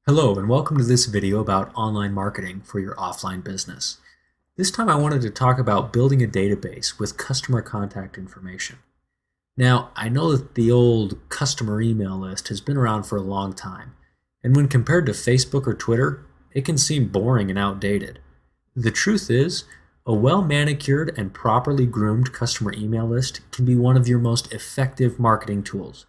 Hello and welcome to this video about online marketing for your offline business. This time I wanted to talk about building a database with customer contact information. Now, I know that the old customer email list has been around for a long time, and when compared to Facebook or Twitter, it can seem boring and outdated. The truth is, a well-manicured and properly groomed customer email list can be one of your most effective marketing tools.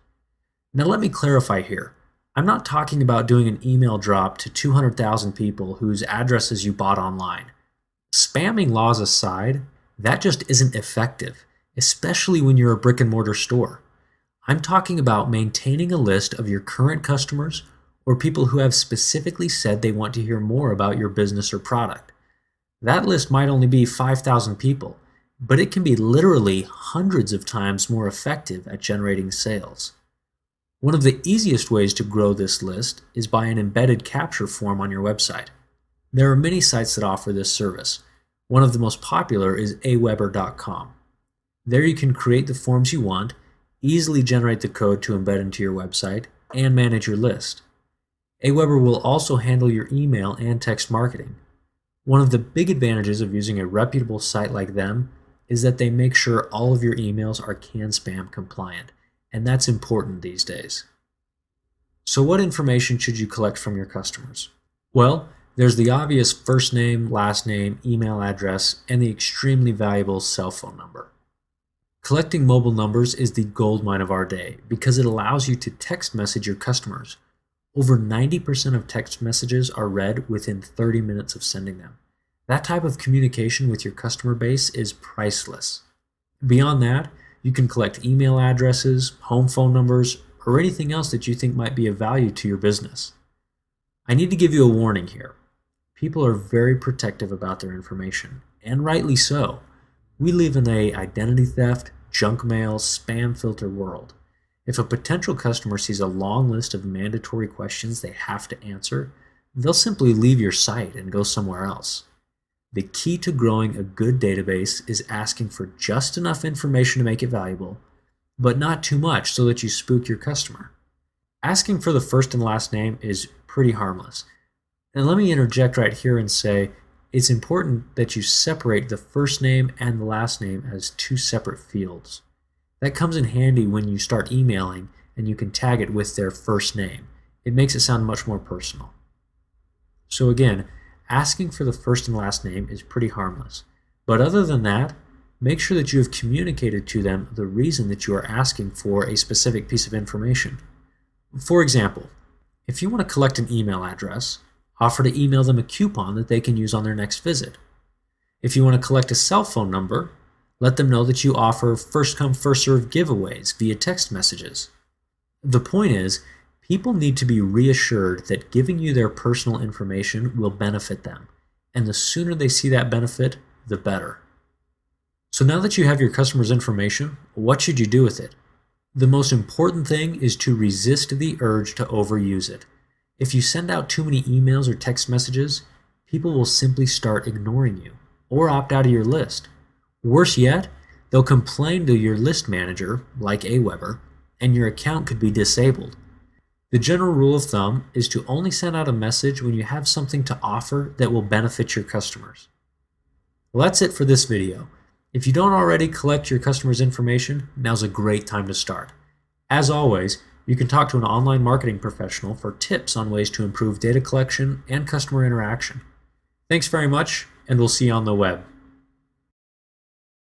Now let me clarify here. I'm not talking about doing an email drop to 200,000 people whose addresses you bought online. Spamming laws aside, that just isn't effective, especially when you're a brick and mortar store. I'm talking about maintaining a list of your current customers or people who have specifically said they want to hear more about your business or product. That list might only be 5,000 people, but it can be literally hundreds of times more effective at generating sales. One of the easiest ways to grow this list is by an embedded capture form on your website. There are many sites that offer this service. One of the most popular is Aweber.com. There you can create the forms you want, easily generate the code to embed into your website, and manage your list. Aweber will also handle your email and text marketing. One of the big advantages of using a reputable site like them is that they make sure all of your emails are CAN-SPAM compliant. And that's important these days. So what information should you collect from your customers? Well, there's the obvious first name, last name, email address, and the extremely valuable cell phone number. Collecting mobile numbers is the goldmine of our day because it allows you to text message your customers. Over 90% of text messages are read within 30 minutes of sending them. That type of communication with your customer base is priceless. Beyond that, you can collect email addresses, home phone numbers, or anything else that you think might be of value to your business. I need to give you a warning here. People are very protective about their information, and rightly so. We live in an identity theft, junk mail, spam filter world. If a potential customer sees a long list of mandatory questions they have to answer, they'll simply leave your site and go somewhere else. The key to growing a good database is asking for just enough information to make it valuable, but not too much so that you spook your customer. Asking for the first and last name is pretty harmless. And let me interject right here and say it's important that you separate the first name and the last name as two separate fields. That comes in handy when you start emailing and you can tag it with their first name. It makes it sound much more personal. So again, asking for the first and last name is pretty harmless. But other than that, make sure that you have communicated to them the reason that you are asking for a specific piece of information. For example, if you want to collect an email address, offer to email them a coupon that they can use on their next visit. If you want to collect a cell phone number, let them know that you offer first-come, first-served giveaways via text messages. The point is, people need to be reassured that giving you their personal information will benefit them, and the sooner they see that benefit, the better. So now that you have your customers' information, what should you do with it? The most important thing is to resist the urge to overuse it. If you send out too many emails or text messages, people will simply start ignoring you or opt out of your list. Worse yet, they'll complain to your list manager, like Aweber, and your account could be disabled. The general rule of thumb is to only send out a message when you have something to offer that will benefit your customers. Well, that's it for this video. If you don't already collect your customers' information, now's a great time to start. As always, you can talk to an online marketing professional for tips on ways to improve data collection and customer interaction. Thanks very much, and we'll see you on the web.